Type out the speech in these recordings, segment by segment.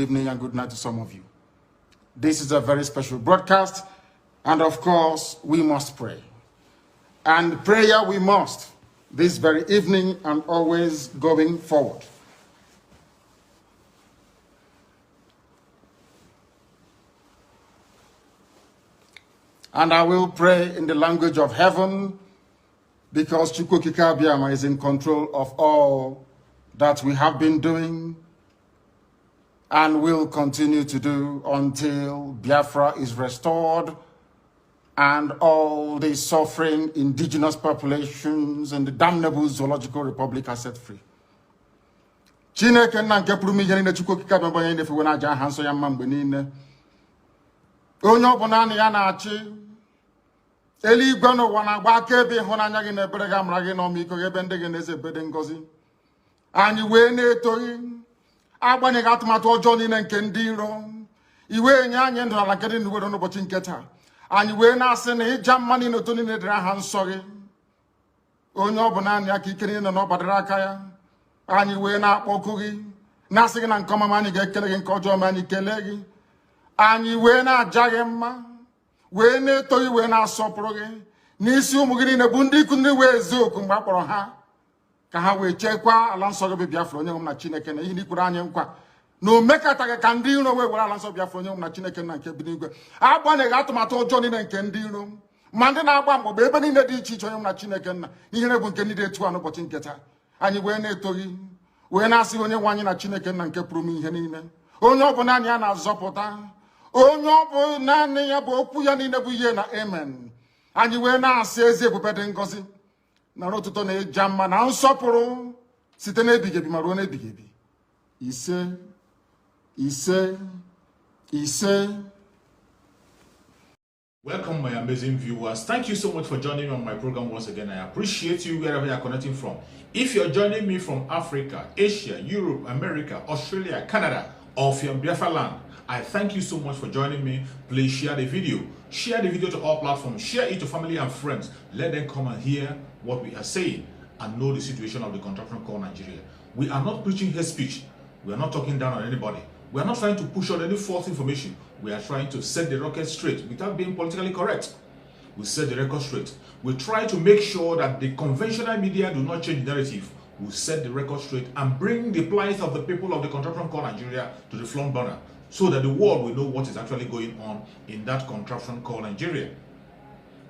evening and good night to some of you. This is a very special broadcast, and of course, we must pray. And prayer we must this very evening and always going forward. And I will pray in the language of heaven because Chukwukika Abiyama is in control of all that we have been doing and will continue to do until Biafra is restored and all the suffering indigenous populations in the damnable Zoological Republic are set free. Chineke na nke pụrụ m ihe niile Chukwukika Abiyama onye na-efewe n'aja aha nsọ ya mma mgbe niile. Onye ọbụla na ya na-achị eluigwe n'ụwa na-agba akaebe ịhụnanya gị na ebere gị amara gị n'ọmịiko gị ebe ndị gị na-eze ebede ngọzi. Anyị wee na-etoghị agbanyeghị atụmatụ ọjọọ niile nke ndị iro iwe nye anyị ndụ ala nke dị n'uwere n'ụbọchị nke taa. Anyị wee na-asị na ịja mma niile otu niile dịrị aha nsọ gị. Onye ọbụla anyị aka ike niile na ọ gbadara aka ya. Anyị wee na-akpọku gị na-asị gị na nke ọma anyị ga-ekele gị nke ọjọọ ma anyị kelee gị. Anyị wee na-aja gị mma wee na-eto gị wee na-asọpụrụ gị n'isi ụmụ gị niile bụ ndị ikwu ndị wee eziokwu mgbe a kpọrọ ha ka ha wee chekwaa ala nsọ gị bụ Biafra onye nwe m na Chineke na ihe n'ikwuru anyị nkwa na o mekataghị ka ndị iro wee were ala nsọ Biafra onye nwe m na Chineke na nke bi n'igwe agbanyeghị atụmatụ ọjọọ niile nke ndị iro ma ndị na-agba mgbọgba ebe niile dị iche iche onye nwe m na Chineke nna ihere bụ nke ndị dị etu a n'ụbọchị nke taa. Anyị wee na-eto gị wee na-asị onye nwe anyị na Chineke nna nke pụrụ m ihe niile onye ọbụla anyị a na-azọpụta onye ọ bụ naanị ya bụ okwu ya niile bụ ihe na amen. Anyị wee na-asị ezi ebube dị ngọzi na ọtụtụ na ịja mma na nsọpụrụ site n'ebighị ebi ma ruo n'ebighị ebi. Ise ise ise. Welcome, my amazing viewers. Thank you so much for joining me on my program once again. I appreciate you wherever you are connecting from. If you're joining me from Africa, Asia, Europe, America, Australia, Canada, or from Biafra land, I thank you so much for joining me. Please share the video. Share the video to all platforms. Share it to family and friends. Let them come and hear what we are saying and know the situation of the contraction called Nigeria. We are not preaching hate speech. We are not talking down on anybody. We are not trying to push on any false information. We are trying to set the record straight without being politically correct. We set the record straight. We try to make sure that the conventional media do not change the narrative. We set the record straight and bring the plight of the people of the contraction called Nigeria to the front burner, so that the world will know what is actually going on in that contraption called Nigeria.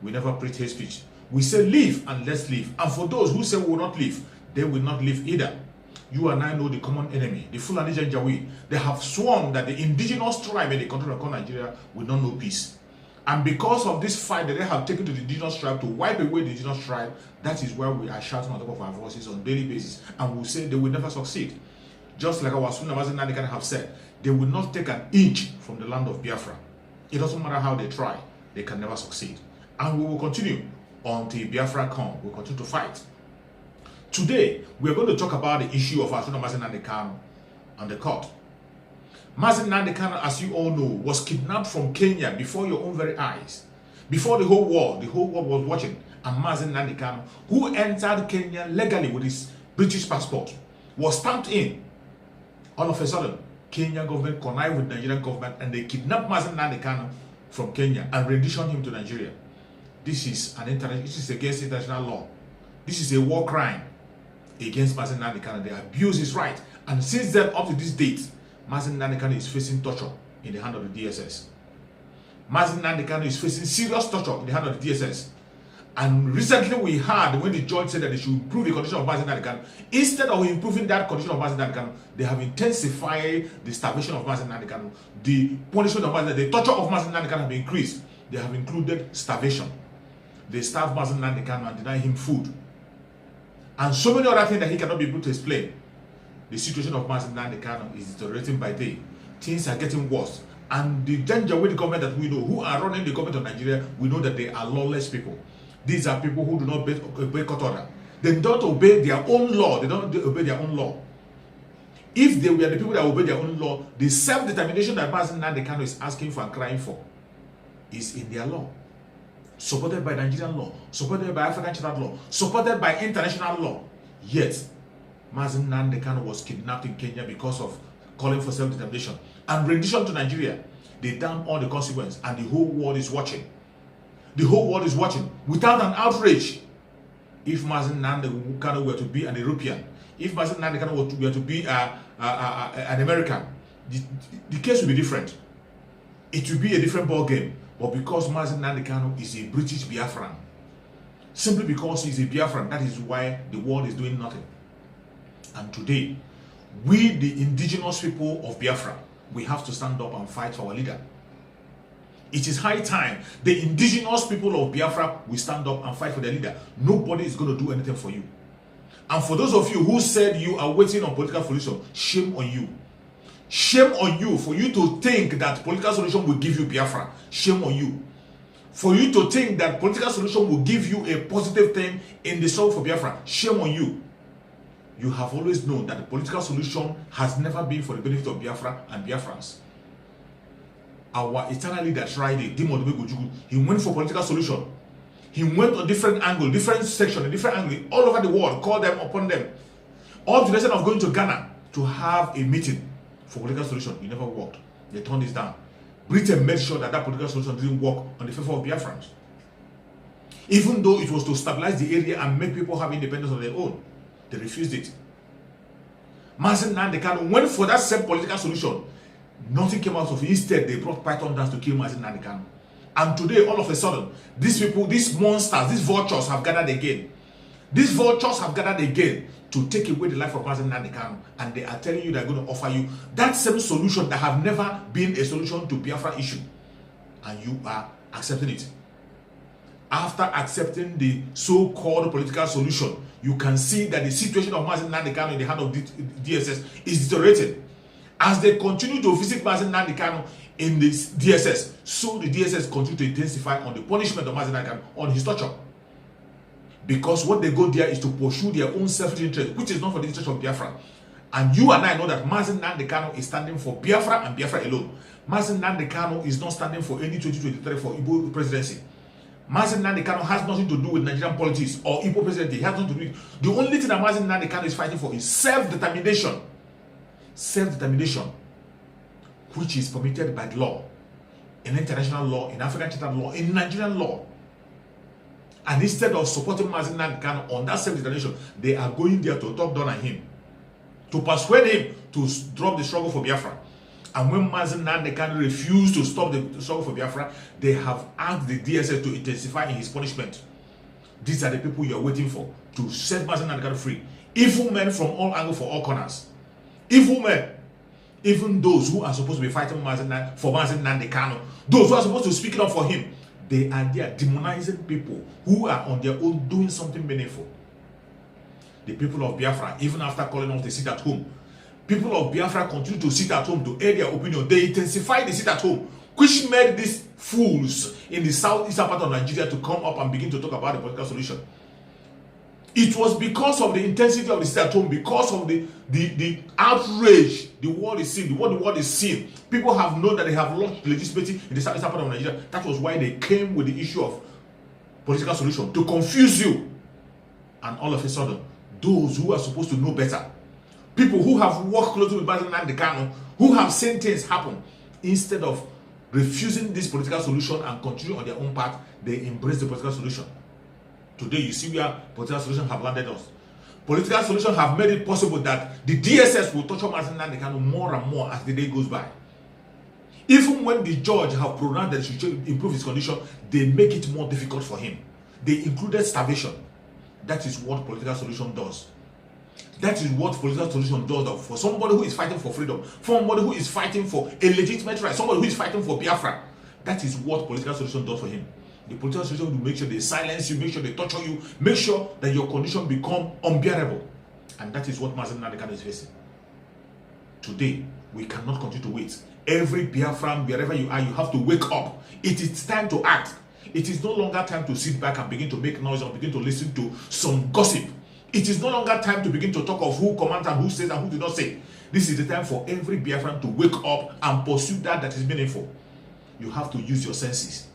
We never preach hate speech. We say live and let's live. And for those who say we will not live, they will not live either. You and I know the common enemy, the Fulani Janjaweed. They have sworn that the indigenous tribe in the contraption called Nigeria will not know peace. And because of this fight that they have taken to the indigenous tribe to wipe away the indigenous tribe, that is why we are shouting on top of our voices on a daily basis. And we say they will never succeed. Just like our Sunna Mazi Nnamdi Kanu have said, they will not take an inch from the land of Biafra. It doesn't matter how they try, they can never succeed. And we will continue until Biafra comes. We'll continue to fight. Today, we are going to talk about the issue of Sunna Mazi Nnamdi Kanu and the court. Mazi Nnamdi Kanu, as you all know, was kidnapped from Kenya before your own very eyes. Before the whole world was watching. And Mazi Nnamdi Kanu, who entered Kenya legally with his British passport, was stamped in. All of a sudden, Kenya government connived with Nigerian government and they kidnapped Mazi Nnamdi Kanu from Kenya and renditioned him to Nigeria. This is against international law. This is a war crime against Mazi Nnamdi Kanu. They abuse his right. And since then up to this date, Mazi Nnamdi Kanu is facing torture in the hand of the DSS. Mazi Nnamdi Kanu is facing serious torture in the hand of the DSS. And recently we heard when the judge said that they should improve the condition of Mazi Nnamdi Kanu. Instead of improving that condition of Mazi Nnamdi Kanu, they have intensified the starvation of Mazi Nnamdi Kanu. The punishment of Mazi Nnamdi Kanu, the torture of Mazi Nnamdi Kanu have been increased. They have included starvation. They starve Mazi Nnamdi Kanu and deny him food. And so many other things that he cannot be able to explain. The situation of Mazi Nnamdi Kanu is deteriorating by day. Things are getting worse. And the Janjaweed government that we know, who are running the government of Nigeria, we know that they are lawless people. These are people who do not obey court order. They don't obey their own law. They don't obey their own law. If they were the people that obey their own law, the self-determination that Mazi Nnamdi Kanu is asking for and crying for is in their law. Supported by Nigerian law, supported by African Charter law, supported by international law. Yet, Mazi Nnamdi Kanu was kidnapped in Kenya because of calling for self-determination. and rendition to Nigeria, they damn all the consequence, and the whole world is watching. The whole world is watching without an outrage. If Mazen Nnamdi Kanu were to be an European, if Mazen Nnamdi Kanu were to be an American, the case will be different. It will be a different ball game. But because Mazen Nnamdi Kanu is a British Biafran, simply because he's a Biafran, that is why the world is doing nothing. And today, we, the indigenous people of Biafra, we have to stand up and fight for our leader. It is high time the indigenous people of Biafra will stand up and fight for their leader. Nobody is going to do anything for you. And for those of you who said you are waiting on political solution, shame on you. Shame on you for you to think that political solution will give you Biafra. Shame on you. For you to think that political solution will give you a positive thing in the struggle for Biafra. Shame on you. You have always known that the political solution has never been for the benefit of Biafra and Biafrans. Our eternal leader tried it, Dimo Odumegojugu. He went for political solution. He went on different angle, different section, different angle, all over the world, called them upon them. All to the extent of going to Ghana to have a meeting for political solution. He never worked. They turned this down. Britain made sure that political solution didn't work on the favor of Biafrans. Even though it was to stabilize the area and make people have independence of their own, they refused it. Mazen Nnamdi Kanu went for that same political solution. Nothing came out of it. Instead, they brought python dance to kill Mazen Nnamdi Kanu. And today, all of a sudden, these people, these monsters, these vultures have gathered again. These vultures have gathered again to take away the life of Mazen Nnamdi Kanu. And they are telling you they're going to offer you that same solution that have never been a solution to Biafra issue. And you are accepting it. After accepting the so-called political solution, you can see that the situation of Mazen Nnamdi Kanu in the hand of DSS is deteriorating. As they continue to visit Mazen Nnamdi Kanu in this DSS, so the DSS continue to intensify on the punishment of Mazen Nnamdi Kanu on his torture. Because what they go there is to pursue their own selfish interest, which is not for the interest of Biafra. And you and I know that Mazen Nnamdi Kanu is standing for Biafra and Biafra alone. Mazen Nnamdi Kanu is not standing for any 2023 for Igbo presidency. Mazen Nnamdi Kanu has nothing to do with Nigerian politics or Igbo presidency. He has nothing to do with it. The only thing that Mazen Nnamdi Kanu is fighting for is self-determination. Self-determination, which is permitted by the law, in international law, in African Charter law, in Nigerian law. And instead of supporting Mazen Nnamdi Kanu on that self-determination, they are going there to talk down on him, to persuade him to drop the struggle for Biafra. And when Mazen Nnamdi Kanu refused to stop the struggle for Biafra, they have asked the DSS to intensify in his punishment. These are the people you are waiting for to set Mazen Nnamdi Kanu free. Evil men from all angles, for all corners. Evil men. Even those who are supposed to be fighting for Mazen Nnamdi Kanu, those who are supposed to speak it up for him, they are there demonizing people who are on their own doing something meaningful. The people of Biafra, even after calling off the sit at home, people of Biafra continue to sit at home to air their opinion. They intensify the sit at home, which made these fools in the southeastern part of Nigeria to come up and begin to talk about the political solution. It was because of the intensity of the sit at home, because of the outrage the world is seeing, what the world is seeing. People have known that they have lost legitimacy in the southeastern part of Nigeria. That was why they came with the issue of political solution, to confuse you. And all of a sudden, those who are supposed to know better, people who have worked closely with Mazen Nnamdi Kanu, who have seen things happen, instead of refusing this political solution and continue on their own path, they embrace the political solution. Today, you see where political solutions have landed us. Political solutions have made it possible that the DSS will torture Mazen Nnamdi Kanu more and more as the day goes by. Even when the judge have pronounced that he should improve his condition, they make it more difficult for him. They included starvation. That is what political solution does. That is what political solution does for somebody who is fighting for freedom, for somebody who is fighting for a legitimate right, somebody who is fighting for Biafra. That is what political solution does for him. The political solution will make sure they silence you, make sure they torture you, make sure that your condition become unbearable. And that is what Mazen Nnamdi Kanu is facing. Today, we cannot continue to wait. Every Biafran, wherever you are, you have to wake up. It is time to act. It is no longer time to sit back and begin to make noise or begin to listen to some gossip. It is no longer time to begin to talk of who commands and who says and who did not say. This is the time for every Biafran to wake up and pursue that is meaningful. You have to use your senses.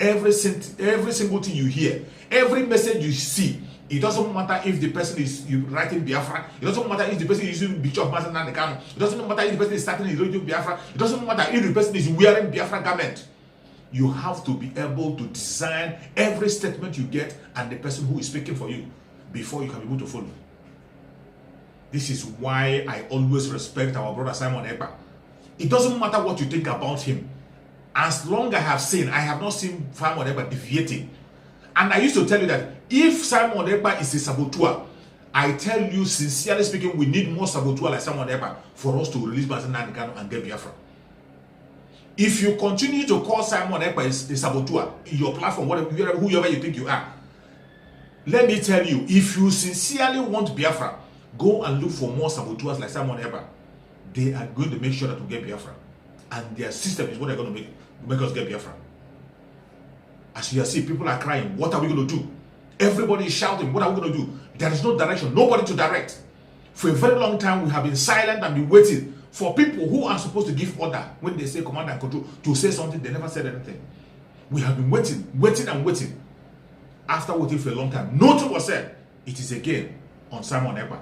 Every single thing you hear, every message you see, It doesn't matter if the person is writing Biafra. It doesn't matter if the person is using Bishop Mazen Nandekano. It doesn't matter if the person is starting his radio Biafra. It doesn't matter if the person is wearing Biafra garment. You have to be able to design every statement you get and the person who is speaking for you before you can be able to follow. This is why I always respect our brother Simon Ekpa. It doesn't matter what you think about him. As long as I have not seen Simon Ekpa deviating. And I used to tell you that if Simon Ekpa is a saboteur, I tell you sincerely speaking, we need more saboteurs like Simon Ekpa for us to release Mazen Nandekano and get Biafra. If you continue to call Simon Ekpa a saboteur in your platform, whoever you think you are, let me tell you, if you sincerely want Biafra, go and look for more saboteurs like Simon Ekpa. They are going to make sure that we get Biafra. And their system is what they're going to make us get Biafra. As you see, people are crying. What are we going to do? Everybody is shouting. What are we going to do? There is no direction. Nobody to direct. For a very long time, we have been silent and been waiting for people who are supposed to give order when they say command and control to say something. They never said anything. We have been waiting and waiting. After waiting for a long time, nothing was said. It is again on Simon Ekpa.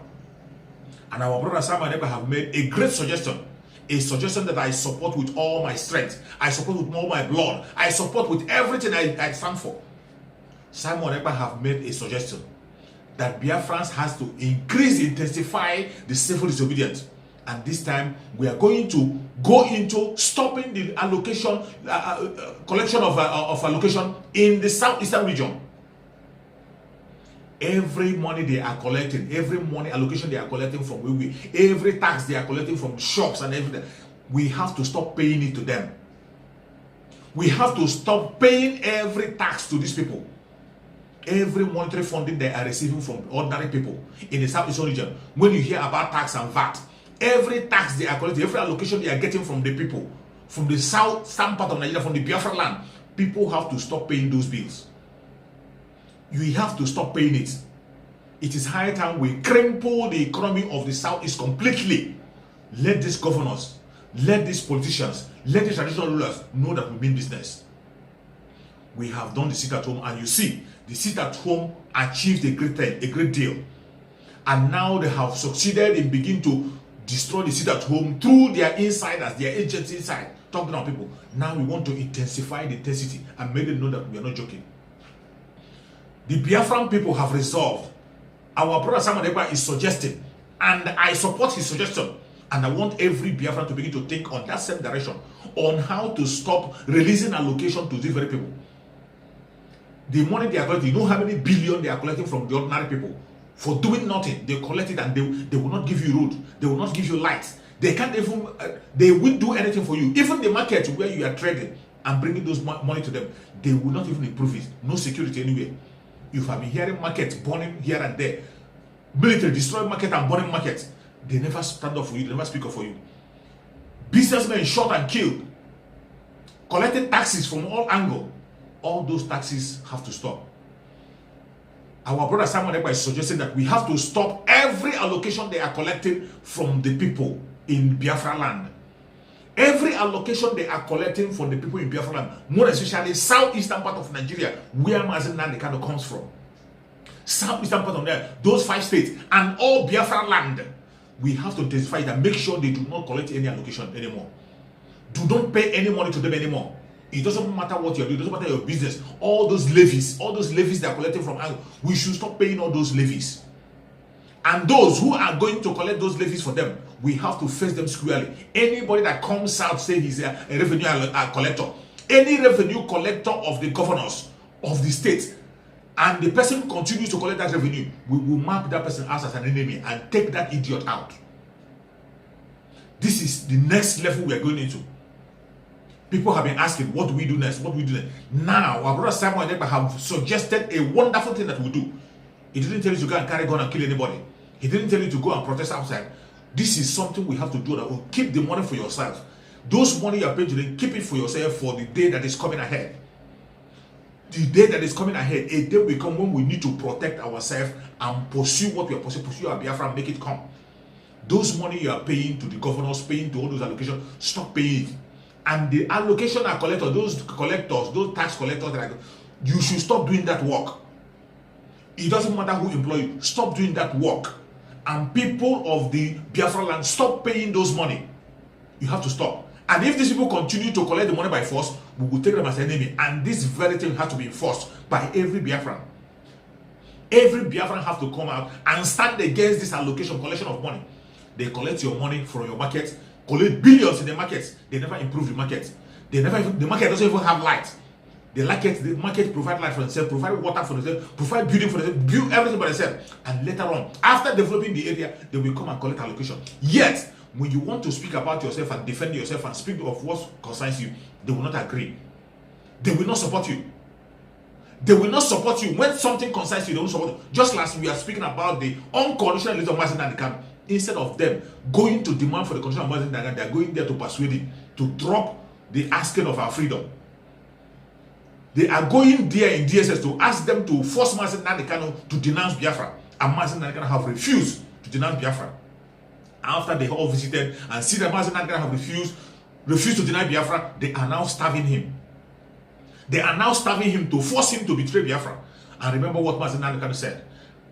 And our brother Simon Ekpa have made a great suggestion. A suggestion that I support with all my strength. I support with all my blood. I support with everything I stand for. Simon Ekpa have made a suggestion that Biafrans has to intensify the civil disobedience. And this time, we are going to go into stopping the allocation, collection of allocation in the southeastern region. Every money they are collecting, every money allocation they are collecting from every tax they are collecting from shops and everything, we have to stop paying it to them. We have to stop paying every tax to these people. Every monetary funding they are receiving from ordinary people in the southeastern region. When you hear about tax and VAT, every tax they are collecting, every allocation they are getting from the people, from the southern part of Nigeria, from the Biafra land, people have to stop paying those bills. You have to stop paying it. It is high time we cripple the economy of the Southeast completely. Let these governors, let these politicians, let the traditional rulers know that we mean business. We have done the sit at home, and you see, the sit at home achieved a great deal. And now they have succeeded in beginning to destroy the sit at home through their insiders, their agents inside, talking to people. Now we want to intensify the intensity and make them know that we are not joking. The Biafran people have resolved. Our brother Simon Ekpa is suggesting, and I support his suggestion. And I want every Biafran to begin to think on that same direction, on how to stop releasing allocation to these very people. The money they are collecting, you know how many billion they are collecting from the ordinary people for doing nothing. They collect it and they will not give you road. They will not give you lights. They can't even, they won't do anything for you. Even the market where you are trading and bringing those money to them, they will not even improve it. No security anywhere. You have been hearing markets burning here and there. Military destroy market and burning markets. They never stand up for you. They never speak up for you. Businessmen shot and killed. Collecting taxes from all angles. All those taxes have to stop. Our brother Simon Ekpa is suggesting that we have to stop every allocation they are collecting from the people in Biafra land. Every allocation they are collecting from the people in Biafra land, more especially southeastern part of Nigeria, where Mazen Nandekano comes from. Southeastern part of there, those 5 states, and all Biafra land. We have to intensify it and make sure they do not collect any allocation anymore. Do not pay any money to them anymore. It doesn't matter what you're doing, it doesn't matter your business. All those levies they are collecting from us, we should stop paying all those levies. And those who are going to collect those levies for them, we have to face them squarely. Anybody that comes out saying he's a revenue collector, any revenue collector of the governors of the state, and the person continues to collect that revenue, we will mark that person as an enemy and take that idiot out. This is the next level we are going into. People have been asking, what do we do next? What do we do next? Now, our brother Simon Ekpa have suggested a wonderful thing that we do. He didn't tell you to go and carry gun and kill anybody. He didn't tell you to go and protest outside. This is something we have to do. That will keep the money for yourself. Those money you are paying today, keep it for yourself for the day that is coming ahead. The day that is coming ahead, a day will come when we need to protect ourselves and pursue what we are pursuing, pursue our Biafra, make it come. Those money you are paying to the governors, paying to all those allocations, stop paying it. And the allocation are collectors, those tax collectors, you should stop doing that work. It doesn't matter who employ you. Stop doing that work. And people of the Biafra land, stop paying those money. You have to stop. And if these people continue to collect the money by force, we will take them as enemy. And this very thing has to be enforced by every Biafran. Every Biafran have to come out and stand against this collection of money. They collect your money from your market, collect billions in the markets. They never improve the market. The market doesn't even have light. The market provide light for themselves, provide water for themselves, provide building for themselves, build everything for themselves. And later on, after developing the area, they will come and collect allocation. Yet, when you want to speak about yourself and defend yourself and speak of what concerns you, they will not agree. They will not support you. They will not support you. When something concerns you, they will support you. Just last we are speaking about the unconditional release of Mazi Nnamdi Kanu. Instead of them going to demand for the conditional Mazi Nnamdi Kanu, they are going there to persuade him to drop the asking of our freedom. They are going there in DSS to ask them to force Mazi Nnamdi Kanu to denounce Biafra. And Mazi Nnamdi Kanu have refused to denounce Biafra. After they all visited and see that Mazi Nnamdi Kanu have refused to deny Biafra, they are now starving him. They are now starving him to force him to betray Biafra. And remember what Mazi Nnamdi Kanu said.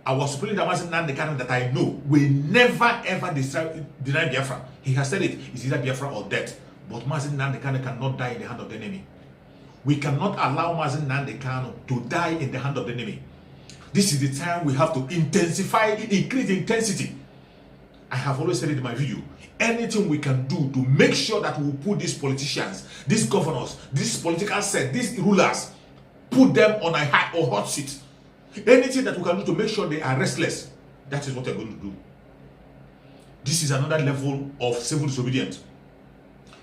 I was supposing that Mazi Nnamdi Kanu that I know will never ever deny Biafra. He has said it. It's either Biafra or death. But Mazi Nnamdi Kanu cannot die in the hand of the enemy. We cannot allow Mazi Nnamdi Kanu to die in the hand of the enemy. This is the time we have to increase intensity. I have always said it in my video. Anything we can do to make sure that we put these politicians, these governors, these political set, these rulers, put them on a high or hot seat. Anything that we can do to make sure they are restless, that is what they're going to do. This is another level of civil disobedience.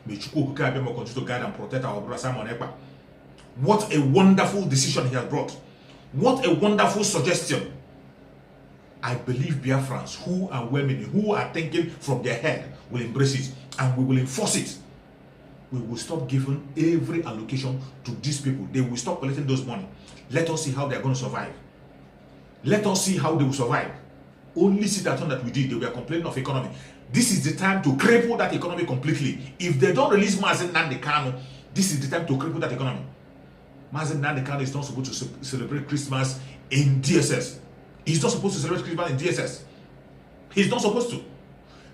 May Chukwu Okike Abiama continue to guide and protect our brother Simon Ekpa. What a wonderful decision he has brought. What a wonderful suggestion. I believe Biafrans who are well-meaning, who are thinking from their head, will embrace it and we will enforce it. We will stop giving every allocation to these people. They will stop collecting those money. Let us see how they are going to survive. Let us see how they will survive. Only see that one that we did, they were complaining of economy. This is the time to cripple that economy completely. If they don't release Mazi Nnamdi Kanu, this is the time to cripple that economy. Mazi Nnamdi Kanu is not supposed to celebrate Christmas in DSS. He's not supposed to celebrate Christmas in DSS. He's not supposed to.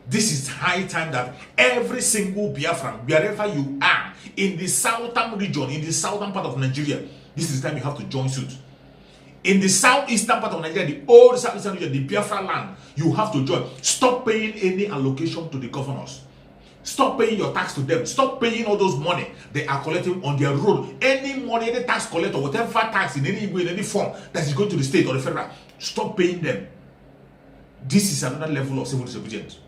This is high time that every single Biafran, wherever you are, in the southern region, in the southern part of Nigeria, this is the time you have to join suit. In the southeastern part of Nigeria, the old southeastern region, the Biafra land, you have to join. Stop paying any allocation to the governors. Stop paying your tax to them. Stop paying all those money they are collecting on their road. Any money, any tax collector, whatever tax in any way, in any form that is going to the state or the federal, stop paying them. This is another level of civil disobedience.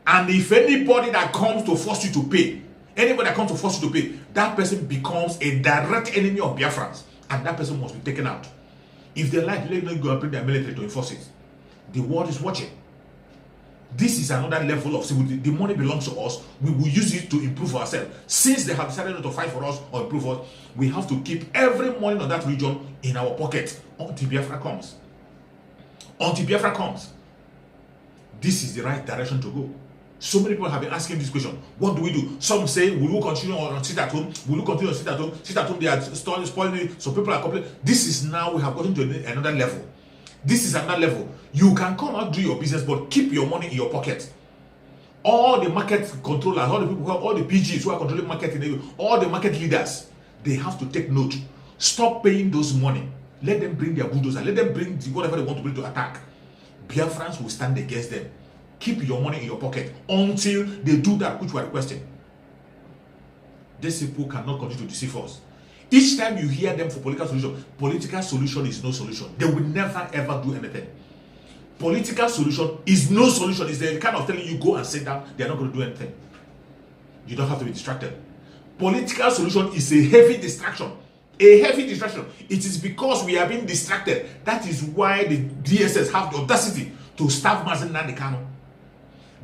And if anybody that comes to force you to pay, anybody that comes to force you to pay, that person becomes a direct enemy of Biafrans. And that person must be taken out. If they like, let them go and bring their military to enforce it. The world is watching. This is another level of civil. The money belongs to us. We will use it to improve ourselves. Since they have decided not to fight for us or improve us, we have to keep every money on that region in our pocket until Biafra comes. Until Biafra comes. This is the right direction to go. So many people have been asking this question. What do we do? Some say, will we continue on sit at home? Will we continue on sit at home? Sit at home, they are spoiling it. So people are complaining. This is now, we have gotten to another level. This is another level. You can come out, do your business, but keep your money in your pocket. All the market controllers, all the people who have, all the PGs who are controlling market, all the market leaders, they have to take note. Stop paying those money. Let them bring their bulldozer. Let them bring whatever they want to bring to attack. Biafrans will stand against them. Keep your money in your pocket until they do that which we are requesting. These people cannot continue to deceive us. Each time you hear them for political solution is no solution. They will never ever do anything. Political solution is no solution. It's the kind of telling you go and sit down. They are not going to do anything. You don't have to be distracted. Political solution is a heavy distraction. A heavy distraction. It is because we are being distracted. That is why the DSS have the audacity to starve Mazi Nnamdi Kanu.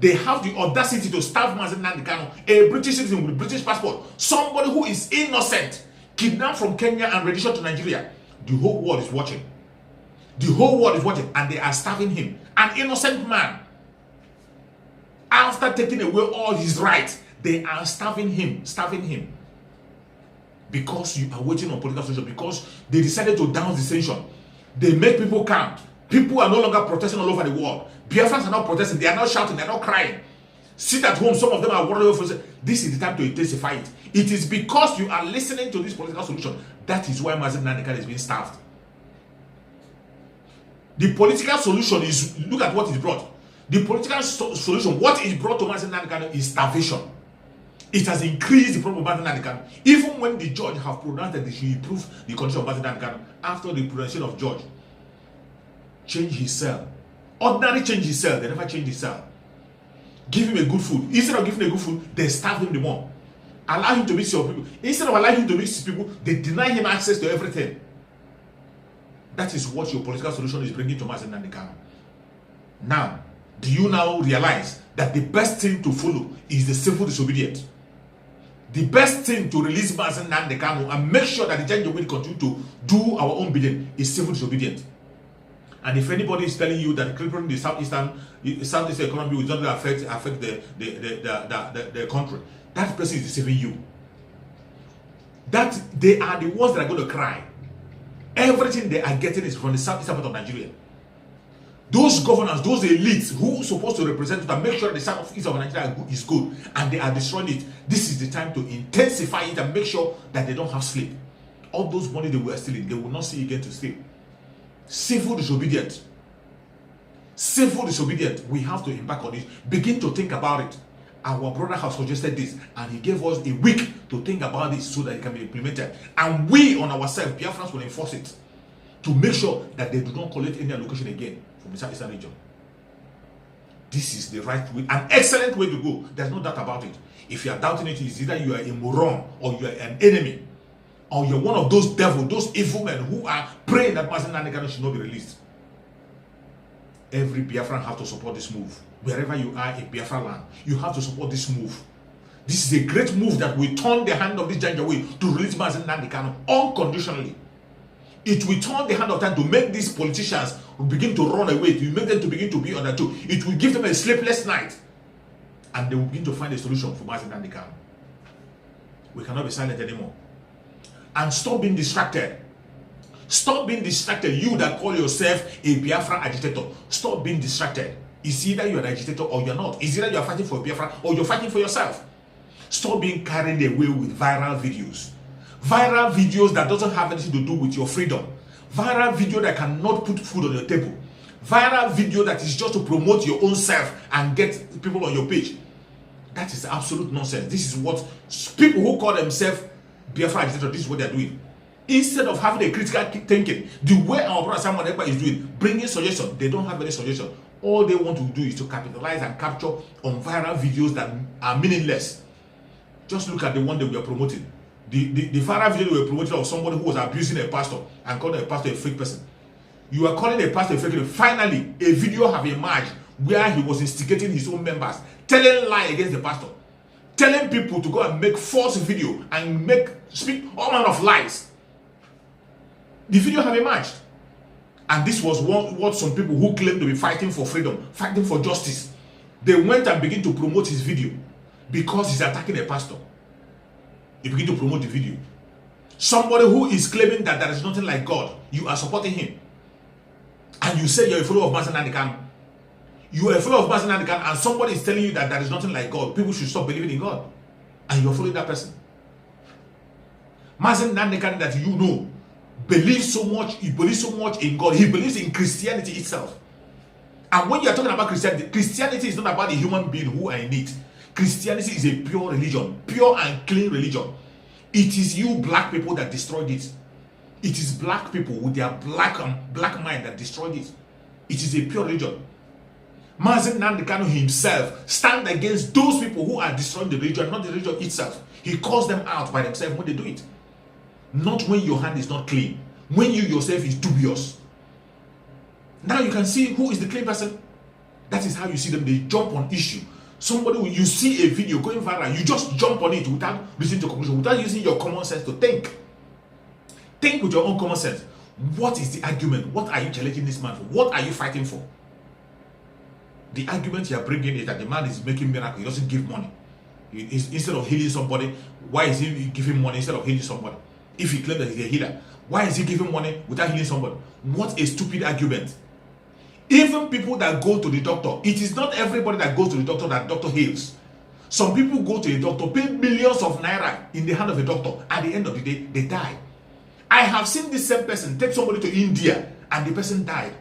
They have the audacity to starve Mazi Nnamdi Kanu, a British citizen with a British passport, somebody who is innocent, kidnapped from Kenya and renditioned to Nigeria. The whole world is watching. The whole world is watching, and they are starving him. An innocent man. After taking away all his rights, they are starving him. Because you are waiting on political solution, because they decided to down the sensation. They make people calm. People are no longer protesting all over the world. Biafrans are not protesting. They are not shouting. They are not crying. Sit at home. Some of them are worried for. This is the time to intensify it. It is because you are listening to this political solution. That is why Mazi Nnamdi Kanu is being starved. The political solution is, look at what is brought. The political solution, what is brought to Mazi Nnamdi Kanu is starvation. It has increased the problem of Mazi Nnamdi Kanu. Even when the judge have pronounced that they should improve the condition of Mazi Nnamdi Kanu, after the pronunciation of judge, change his cell. Ordinary change his cell, they never change his cell. Give him a good food. Instead of giving him a good food, they starve him the more. Allow him to mix your people. Instead of allowing him to mix his people, they deny him access to everything. That is what your political solution is bringing to Mazi Nnamdi Kanu. Now, do you now realize that the best thing to follow is the civil disobedience? The best thing to release Mazi Nnamdi Kanu and make sure that the Janjaweed will continue to do our own bidding is civil disobedience. And if anybody is telling you that crippling the Southeast economy will not affect the country, that person is deceiving you. That they are the ones that are going to cry. Everything they are getting is from the southeastern part of Nigeria. Those governors, those elites who are supposed to represent it and make sure the southeast of Nigeria is good, and they are destroying it. This is the time to intensify it and make sure that they don't have sleep. All those money they were stealing, they will not see again to steal. Civil disobedience. Civil disobedience. We have to embark on it. Begin to think about it. Our brother has suggested this, and he gave us a week to think about this so that it can be implemented. And we on ourselves, Biafrans, will enforce it to make sure that they do not collect any allocation again from the southeastern region. This is the right way, an excellent way to go. There's no doubt about it. If you are doubting it, it's either you are a moron or you are an enemy, or you're one of those devils, those evil men who are praying that Mazi Nnamdi Kanu should not be released. Every Biafran has to support this move. Wherever you are in Biafra land, you have to support this move. This is a great move that will turn the hand of this Janjaweed to release Mazi Nnamdi Kanu unconditionally. It will turn the hand of time to make these politicians begin to run away. It will make them to begin to be on the two. It will give them a sleepless night. And they will begin to find a solution for Mazi Nnamdi Kanu. We cannot be silent anymore. And stop being distracted. Stop being distracted. You that call yourself a Biafra agitator, stop being distracted. It's either you're an agitator or you're not. It's either you're fighting for Biafra or you're fighting for yourself. Stop being carried away with viral videos. Viral videos that doesn't have anything to do with your freedom. Viral video that cannot put food on your table. Viral video that is just to promote your own self and get people on your page. That is absolute nonsense. This is what people who call themselves Biafra agitator, this is what they're doing. Instead of having a critical thinking, the way our brother Samuel Ekpa is doing, bringing suggestions, they don't have any suggestion. All they want to do is to capitalize and capture on viral videos that are meaningless. Just look at the one that we are promoting. The viral video we were promoting of somebody who was abusing a pastor and calling a pastor a fake person. You are calling a pastor a fake person. Finally, a video have emerged where he was instigating his own members, telling lies against the pastor, telling people to go and make false video and speak all manner of lies. The video have emerged. And this was what some people who claim to be fighting for freedom, fighting for justice, they went and began to promote his video because he's attacking a pastor. He began to promote the video. Somebody who is claiming that there is nothing like God, you are supporting him. And you say you're a follower of Mazi Nnamdi Kanu. You are a follower of Mazi Nnamdi Kanu, and somebody is telling you that there is nothing like God. People should stop believing in God. And you're following that person. Mazi Nnamdi Kanu that you know believes so much, he believes so much in God. He believes in Christianity itself. And when you are talking about Christianity, Christianity is not about a human being who are in it. Christianity is a pure religion, pure and clean religion. It is you black people that destroyed it. It is black people with their black mind that destroyed it. It is a pure religion. Mazi Nnamdi Kanu himself stand against those people who are destroying the religion, not the religion itself. He calls them out by themselves when they do it. Not when your hand is not clean. When you yourself is dubious. Now you can see who is the clean person. That is how you see them. They jump on issue. Somebody, when you see a video going viral, you just jump on it without listening to conclusion, without using your common sense to think. Think with your own common sense. What is the argument? What are you challenging this man for? What are you fighting for? The argument you are bringing is that the man is making miracle. He doesn't give money. Instead of healing somebody, why is he giving money instead of healing somebody? If he claims that he's a healer, Why is he giving money without healing somebody? What a stupid argument. Even people that go to the doctor, it is not everybody that goes to the doctor that doctor heals. Some people go to a doctor, pay millions of naira in the hand of a doctor. At the end of the day, they die. I have seen this same person take somebody to India and the person died.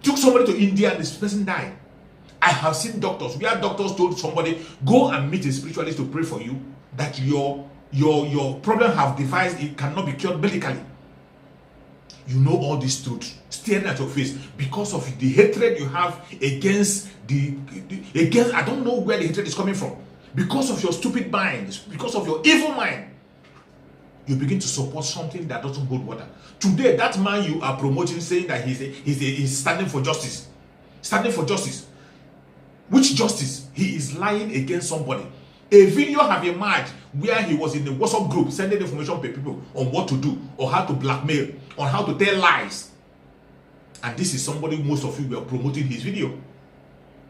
Took somebody to India and this person died. I have seen doctors where doctors told somebody, go and meet a spiritualist to pray for you, that your problem have devised, it cannot be cured medically. You know all this truth staring at your face because of the hatred you have against against, I don't know where the hatred is coming from. Because of your stupid mind, because of your evil mind, you begin to support something that doesn't hold water. Today, that man you are promoting, saying that he's standing for justice. Standing for justice. Which justice? He is lying against somebody. A video have emerged where he was in the WhatsApp group sending information to people on what to do, or how to blackmail, on how to tell lies. And this is somebody most of you were promoting his video.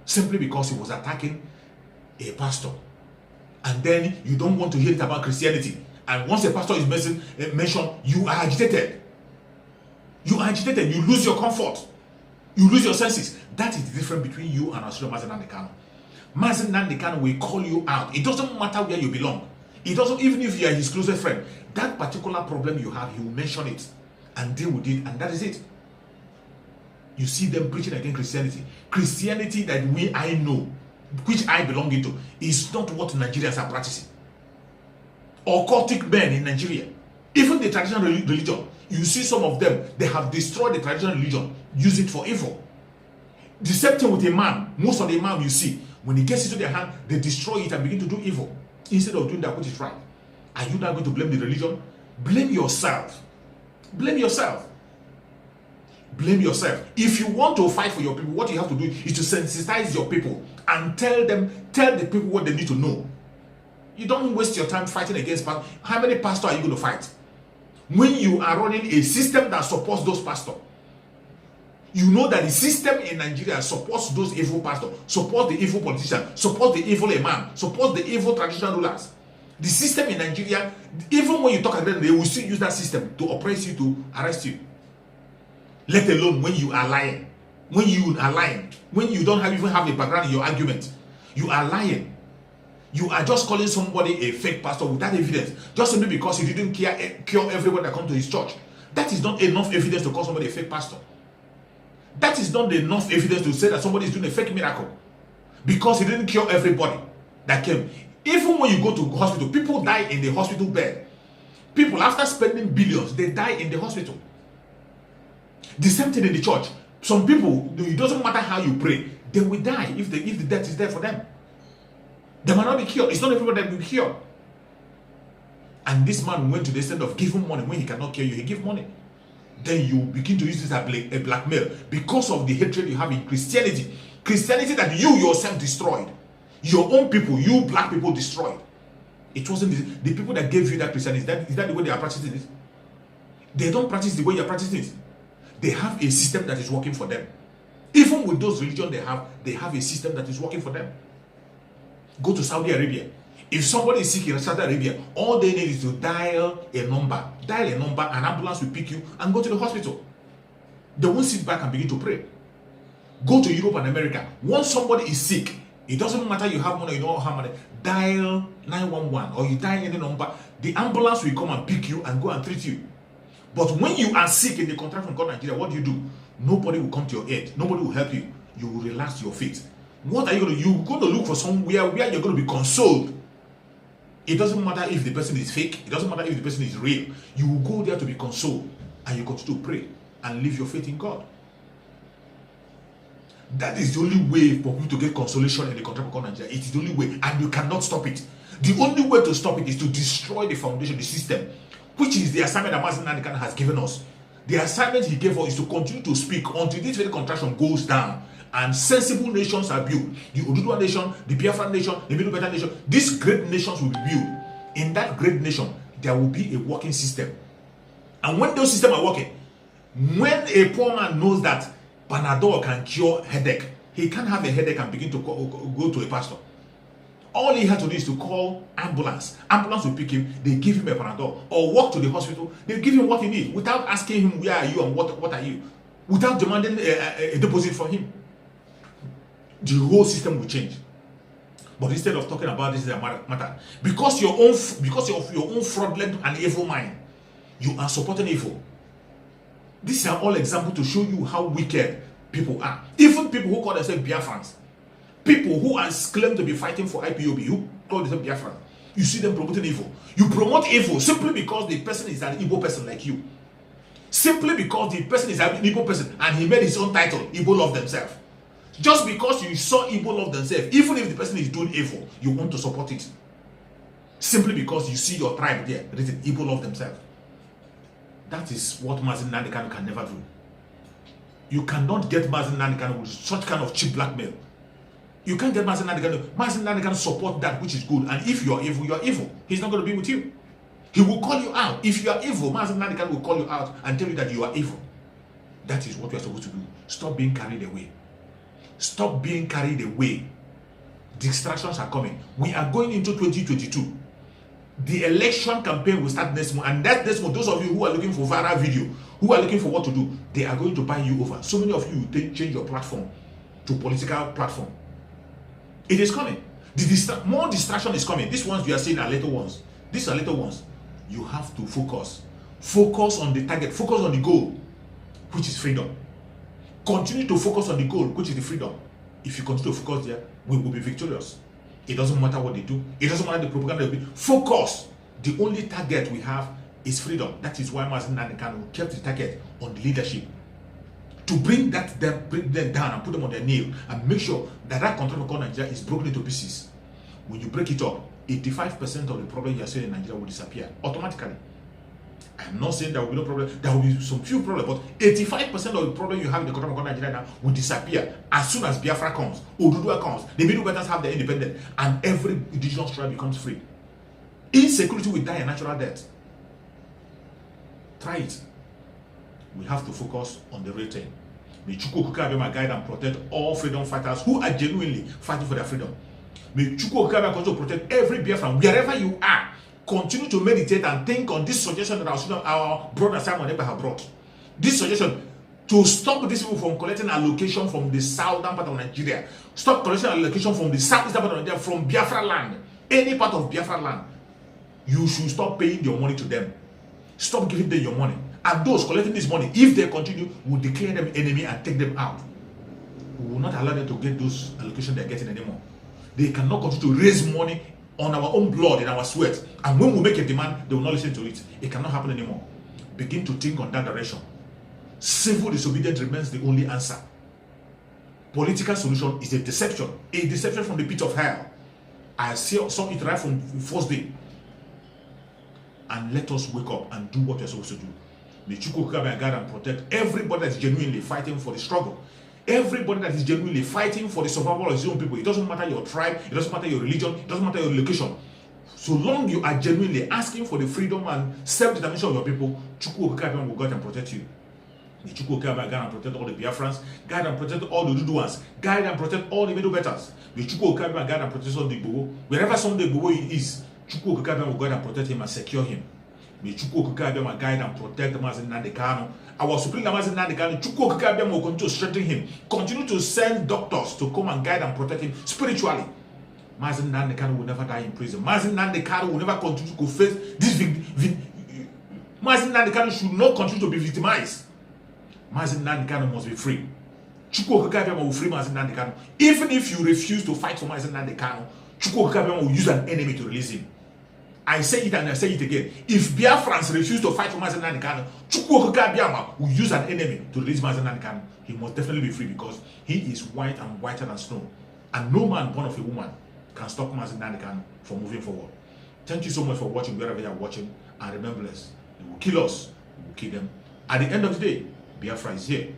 Simply because he was attacking a pastor. And then you don't want to hear it about Christianity. And once a pastor is mentioned, you are agitated. You are agitated. You lose your comfort. You lose your senses. That is the difference between you and Asura Mazi Nnamdi Kanu. Mazi Nnamdi Kanu will call you out. It doesn't matter where you belong. It doesn't, even if you are his closest friend. That particular problem you have, he will mention it and deal with it, and that is it. You see them preaching against Christianity. Christianity that I know, which I belong into, is not what Nigerians are practicing. Occultic men in Nigeria, even the traditional religion, you see some of them, they have destroyed the traditional religion, use it for evil. The same thing with a man. Most of the imam you see, when he gets into their hand, they destroy it and begin to do evil instead of doing that which is right. Are you not going to blame the religion? Blame yourself. Blame yourself. Blame yourself. If you want to fight for your people, what you have to do is to sensitize your people and tell the people what they need to know. You don't waste your time fighting against pastors. How many pastors are you going to fight? When you are running a system that supports those pastors, you know that the system in Nigeria supports those evil pastors, supports the evil politicians, supports the evil imam, supports the evil traditional rulers. The system in Nigeria, even when you talk against them, they will still use that system to oppress you, to arrest you. Let alone when you are lying. When you are lying, when you don't even have a background in your argument, you are lying. You are just calling somebody a fake pastor without evidence, just simply because he didn't cure everyone that comes to his church. That is not enough evidence to call somebody a fake pastor. That is not enough evidence to say that somebody is doing a fake miracle, because he didn't cure everybody that came. Even when you go to hospital, people die in the hospital bed. People, after spending billions, they die in the hospital. The same thing in the church. Some people, it doesn't matter how you pray, they will die if the death is there for them. They might not be cured. It's not everybody that will be cured. And this man went to the extent of giving money. When he cannot cure you, he gives money. Then you begin to use this as a blackmail because of the hatred you have in Christianity. Christianity that you yourself destroyed. Your own people, you black people destroyed. It wasn't the people that gave you that Christianity. Is that the way they are practicing it? They don't practice the way you are practicing it. They have a system that is working for them. Even with those religions they have a system that is working for them. Go to Saudi Arabia. If somebody is sick in Saudi Arabia, all they need is to dial a number. Dial a number, an ambulance will pick you and go to the hospital. They won't sit back and begin to pray. Go to Europe and America. Once somebody is sick, it doesn't matter you have money or you don't have money. Dial 911 or you dial any number. The ambulance will come and pick you and go and treat you. But when you are sick in the country from God, Nigeria, what do? Nobody will come to your aid. Nobody will help you. You will relax your faith. What are you going to do? You're going to look for somewhere where you're going to be consoled. It doesn't matter if the person is fake. It doesn't matter if the person is real. You will go there to be consoled. And you continue to pray and live your faith in God. That is the only way for people to get consolation in the country of God, Nigeria. It is the only way. And you cannot stop it. The only way to stop it is to destroy the foundation, the system, which is the assignment that Mazi Nnamdi Kanu has given us. The assignment he gave us is to continue to speak until this very contraction goes down and sensible nations are built. The Oduduwa nation, the Biafran nation, the Middle Belt nation, these great nations will be built. In that great nation, there will be a working system. And when those systems are working, when a poor man knows that Panadol can cure headache, he can't have a headache and begin to go to a pastor. All he had to do is to call ambulance. Ambulance will pick him, they give him a Panadol, or walk to the hospital, they give him what he needs without asking him where are you and what are you, without demanding a deposit from him. The whole system will change. But instead of talking about this matter, because of your own fraudulent and evil mind, you are supporting evil. These are all examples to show you how wicked people are. Even people who call themselves Biafrans, people who are claimed to be fighting for IPOB, who call themselves Biafrans, you see them promoting evil. You promote evil simply because the person is an Igbo person like you. Simply because the person is an Igbo person and he made his own title, Igbo love themselves. Just because you saw Igbo love themselves, even if the person is doing evil, you want to support it. Simply because you see your tribe there, written Igbo love themselves. That is what Mazi Nnamdi Kanu can never do. You cannot get Mazi Nnamdi Kanu with such kind of cheap blackmail. You can't get Mazi Nnamdi Kanu. Mazi Nnamdi Kanu support that which is good. And if you are evil, he's not going to be with you. He will call you out. If you are evil, Mazi Nnamdi Kanu will call you out and tell you that you are evil. That is what we are supposed to do. Stop being carried away. Stop being carried away. Distractions are coming. We are going into 2022. The election campaign will start next month, and that next month, those of you who are looking for viral video, who are looking for what to do, they are going to buy you over. So many of you will change your platform to political platform. It is coming. More distraction is coming. These ones you are seeing are little ones. These are little ones. You have to focus. Focus on the target. Focus on the goal, which is freedom. Continue to focus on the goal, which is the freedom. If you continue to focus there, we will be victorious. It doesn't matter what they do. It doesn't matter the propaganda they do. Focus. The only target we have is freedom. That is why Mazi Nnamdi Kanu kept the target on the leadership. To bring them down and put them on their knee and make sure that that control of Nigeria is broken into pieces. When you break it up, 85% of the problem you are seeing in Nigeria will disappear automatically. I'm not saying there will be no problem. There will be some few problems, but 85% of the problem you have in the country of Nigeria now will disappear as soon as Biafra comes, Oduduwa comes, the Middle Belters have their independence, and every indigenous tribe becomes free. Insecurity will die a natural death. Try it. We have to focus on the real thing. May Chukwu Okike Abịama guide and protect all freedom fighters who are genuinely fighting for their freedom. May Chukwu Okike Abịama continue to protect every Biafran wherever you are. Continue to meditate and think on this suggestion that our brother Simon Ekpa have brought. This suggestion to stop these people from collecting allocation from the southern part of Nigeria. Stop collecting allocation from the southeastern part of Nigeria, from Biafra land. Any part of Biafra land. You should stop paying your money to them. Stop giving them your money. And those collecting this money, if they continue, we'll declare them enemy and take them out. We will not allow them to get those allocations they're getting anymore. They cannot continue to raise money on our own blood, in our sweat, and when we make a demand, they will not listen to it. It cannot happen anymore. Begin to think on that direction. Civil disobedience remains the only answer. Political solution is a deception from the pit of hell. I saw it right from the first day. And let us wake up and do what we're supposed to do. May Chukwu come and guide and protect everybody that is genuinely fighting for the struggle. Everybody that is genuinely fighting for the survival of his own people. It doesn't matter your tribe, it doesn't matter your religion, it doesn't matter your location. So long you are genuinely asking for the freedom and self-determination of your people, Chukwu Okike Abịama will guide and protect you. May Chukwu Okike Abịama guide and protect all the Biafrans, guide and protect all the Oduduwans, guide and protect all the Middle Belters. May Chukwu Okike Abịama guide and protect all the Igbo. Wherever Sunday Igbo is, Chukwu Okike Abịama will guide and protect him and secure him. May Chukwu Okike Abịama guide and protect Mazi Nnamdi Kanu. Our Supreme Mazi Nnamdi Kanu, Chukwu Okike Abịama will continue to strengthen him. Continue to send doctors to come and guide and protect him spiritually. Mazi Nnamdi Kanu will never die in prison. Mazi Nnamdi Kanu will never continue to face this Mazi Nnamdi Kanu should not continue to be victimized. Mazi Nnamdi Kanu must be free. Chukwu Okike Abịama will free Mazi Nnamdi Kanu. Even if you refuse to fight for Mazi Nnamdi Kanu, Chukwu Okike Abịama will use an enemy to release him. I say it and I say it again. If Biafrans refuse to fight for Mazi Nnamdi Kanu, Chukwu Okike Abịama will use an enemy to release Mazi Nnamdi Kanu. He must definitely be free because he is white and whiter than snow. And no man born of a woman can stop Mazi Nnamdi Kanu from moving forward. Thank you so much for watching wherever you are watching. And remember this, they will kill us, we will kill them. At the end of the day, Biafra is here.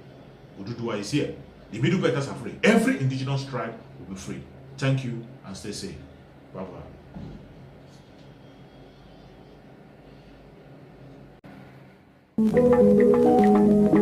Oduduwa is here. The Middle Belters are free. Every indigenous tribe will be free. Thank you and stay safe. Bye-bye. Thank you.